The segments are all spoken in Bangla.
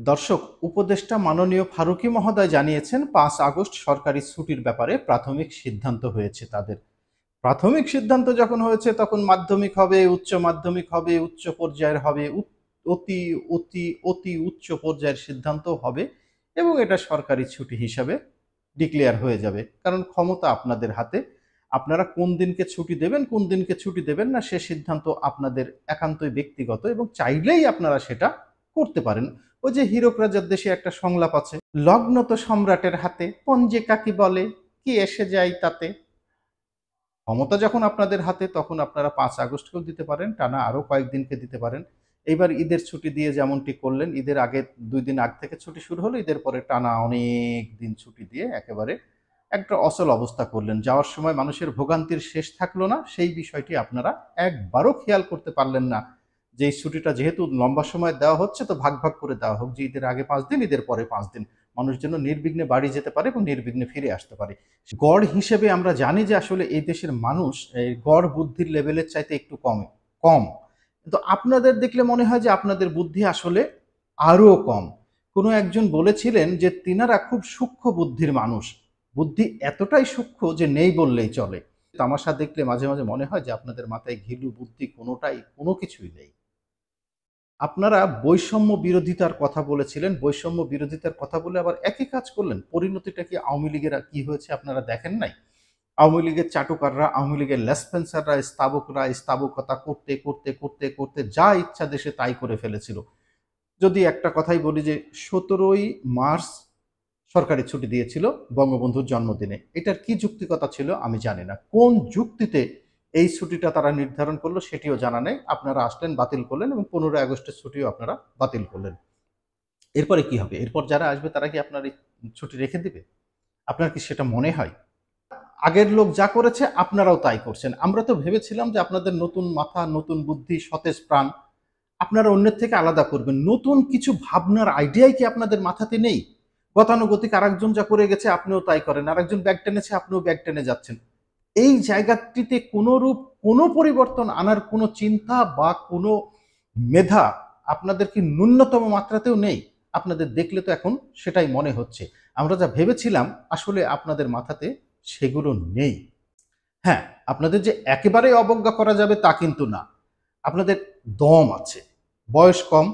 দর্শক, উপদেষ্টা মাননীয় ফারুকী মহোদয় জানিয়েছেন ৫ আগস্ট সরকারি ছুটির ব্যাপারে প্রাথমিক সিদ্ধান্ত হয়েছে তাদের। প্রাথমিক সিদ্ধান্ত যখন হয়েছে তখন মাধ্যমিক হবে, উচ্চ মাধ্যমিক হবে, উচ্চ পর্যায়ের হবে, অতি অতি অতি উচ্চ পর্যায়ের সিদ্ধান্ত হবে এবং এটা সরকারি ছুটি হিসাবে ডিক্লেয়ার হয়ে যাবে। কারণ ক্ষমতা আপনাদের হাতে। আপনারা কোন দিনকে ছুটি দেবেন, কোন দিনকে ছুটি দেবেন না সে সিদ্ধান্ত আপনাদের একান্তই ব্যক্তিগত এবং চাইলেই আপনারা সেটা করতে পারেন। ওই যে হীরক রাজার দেশে একটা সংলাপ আছে, লগ্ন তো সম্রাটের হাতে, পঞ্জে কাকি বলে, কি এসে যায় তাতে। ক্ষমতা যখন আপনাদের হাতে তখন আপনারা ৫ আগস্টকেও দিতে পারেন, টানা আরও কয়েকদিনকে দিতে পারেন। এইবার ঈদের ছুটি দিয়ে যেমনটি করলেন, ঈদের আগে ২ দিন আগ থেকে ছুটি শুরু হলো, ঈদের পরে টানা অনেক দিন ছুটি দিয়ে একেবারে একটা অচল অবস্থা করলেন। যাওয়ার সময় মানুষের ভোগান্তির শেষ থাকলো না, সেই বিষয়টি আপনারা একবারও খেয়াল করতে পারলেন না যে এই ছুটিটা যেহেতু লম্বা সময় দেওয়া হচ্ছে তো ভাগ ভাগ করে দেওয়া হোক, যে ঈদের আগে ৫ দিন, ঈদের পরে ৫ দিন, মানুষ যেন নির্বিঘ্নে বাড়ি যেতে পারে এবং নির্বিঘ্নে ফিরে আসতে পারে। গড় হিসেবে আমরা জানি যে আসলে এই দেশের মানুষ এই গড় বুদ্ধির লেভেলের চাইতে একটু কম। কিন্তু আপনাদের দেখলে মনে হয় যে আপনাদের বুদ্ধি আসলে আরও কম। কোনো একজন বলেছিলেন যে তিনারা খুব সূক্ষ্ম বুদ্ধির মানুষ, বুদ্ধি এতটাই সূক্ষ্ম যে নেই বললেই চলে। তামাশা দেখলে মাঝে মাঝে মনে হয় যে আপনাদের মাথায় ঘিলু বুদ্ধি কোনো কিছুই নেই। আপনারা বৈষম্য বিরোধিতার কথা বলেছিলেন, বৈষম্য বিরোধিতার কথা বলে আবার একই কাজ করলেন। পরিণতিটা কি আওয়ামী লীগের কি হয়েছে আপনারা দেখেন নাই? আওয়ামী লীগের চাটুকাররা, আওয়ামী লীগের লেসপেন্সাররা, স্তাবকরা স্তাবকতা করতে করতে করতে করতে যা ইচ্ছা দেশে তাই করে ফেলেছিল। যদি একটা কথাই বলি যে ১৭ই মার্চ সরকারি ছুটি দিয়েছিল বঙ্গবন্ধুর জন্মদিনে। এটার কি যুক্তিকতা ছিল আমি জানি না। কোন যুক্তিতে এই ছুটিটা তারা নির্ধারণ করলো সেটিও জানা নেই। আপনারা আসলেন, বাতিল করলেন এবং ১৫ই আগস্টের ছুটিও আপনারা বাতিল করলেন। এরপরে কি হবে? এরপর যারা আসবে তারা কি আপনার এই ছুটি রেখে দিবে? আপনার কি সেটা মনে হয়? আগের লোক যা করেছে আপনারাও তাই করছেন। আমরা তো ভেবেছিলাম যে আপনাদের নতুন মাথা, নতুন বুদ্ধি, সতেজ প্রাণ, আপনারা অন্যের থেকে আলাদা করবেন। নতুন কিছু ভাবনার আইডিয়াই কি আপনাদের মাথাতে নেই? গতানুগতিক আরেকজন যা করে গেছে আপনিও তাই করেন, আরেকজন ব্যাগ টেনেছে আপনিও ব্যাগ টেনে যাচ্ছেন। এই জায়গাটিতে কোনরূপ কোনো পরিবর্তন আনার কোনো চিন্তা বা কোনো মেধা আপনাদের কি ন্যূনতম মাত্রাতেও নেই? আপনাদের দেখলে তো এখন সেটাই মনে হচ্ছে। আমরা যা ভেবেছিলাম আসলে আপনাদের মাথাতে সেগুলো নেই। হ্যাঁ, আপনাদের যে একেবারেই অবজ্ঞা করা যাবে তা কিন্তু না। আপনাদের দম আছে, বয়স কম,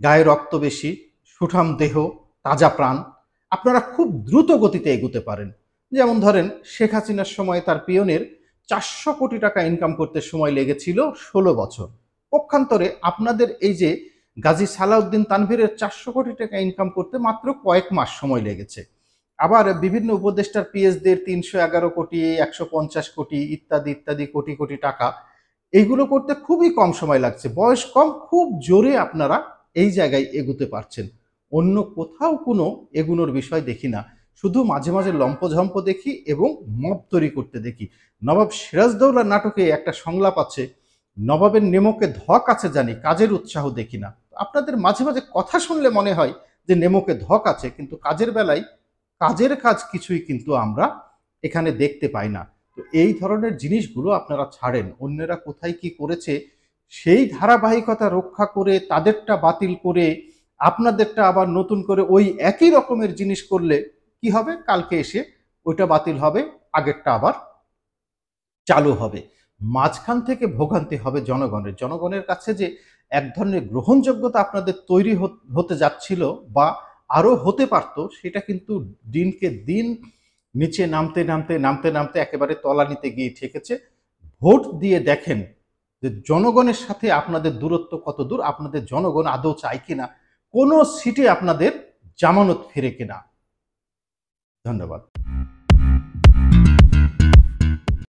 গায়ে রক্ত বেশি, সুঠাম দেহ, তাজা প্রাণ। আপনারা খুব দ্রুত গতিতে এগুতে পারেন। যেমন ধরেন শেখ হাসিনার সময় তার পিয়নের ৪০০ কোটি টাকা ইনকাম করতে সময় লেগেছিল ১৬ বছর। পক্ষান্তরে আপনাদের এই যে গাজী সালাউদ্দিন তানভীরের ৪০০ কোটি টাকা ইনকাম করতে মাত্র কয়েক মাস সময় লেগেছে। আবার বিভিন্ন উপদেষ্টার পিএসদের ৩১১ কোটি, ১৫০ কোটি ইত্যাদি ইত্যাদি কোটি কোটি টাকা, এইগুলো করতে খুবই কম সময় লাগছে। বয়স কম, খুব জোরে আপনারা এই জায়গায় এগুতে পারছেন। অন্য কোথাও কোনো এগুনোর বিষয় দেখি না। শুধু মাঝে মাঝে লম্পঝম্প দেখি এবং মব তৈরি করতে দেখি। নবাব সিরাজদৌল্লা নাটকে একটা সংলাপ আছে, নবাবের নেমকে ধক আছে জানি, কাজের উৎসাহ দেখি না। আপনাদের মাঝে মাঝে কথা শুনলে মনে হয় যে নেমকে ধক আছে, কিন্তু কাজের বেলায় কাজের কাজ কিছুই কিন্তু আমরা এখানে দেখতে পাই না। তো এই ধরনের জিনিসগুলো আপনারা ছাড়েন। অন্যেরা কোথায় কি করেছে সেই ধারাবাহিকতা রক্ষা করে তাদেরটা বাতিল করে আপনাদেরটা আবার নতুন করে ওই একই রকমের জিনিস করলে কি হবে? কালকে এসে ওইটা বাতিল হবে, আগেরটা আবার চালু হবে। মাঝখান থেকে ভোগান্তি হবে জনগণের। জনগণের কাছে যে এক ধরনের গ্রহণযোগ্যতা আপনাদের তৈরি হতে যাচ্ছিল বা আরো হতে পারত, সেটা কিন্তু দিনকে দিন নিচে নামতে নামতে নামতে নামতে একেবারে তলানিতে গিয়ে ঠেকেছে। ভোট দিয়ে দেখেন যে জনগণের সাথে আপনাদের দূরত্ব কত দূর, আপনাদের জনগণ আদৌ চায় কিনা, কোন সিটে আপনাদের জামানত ফিরে কিনা। ধন্যবাদ।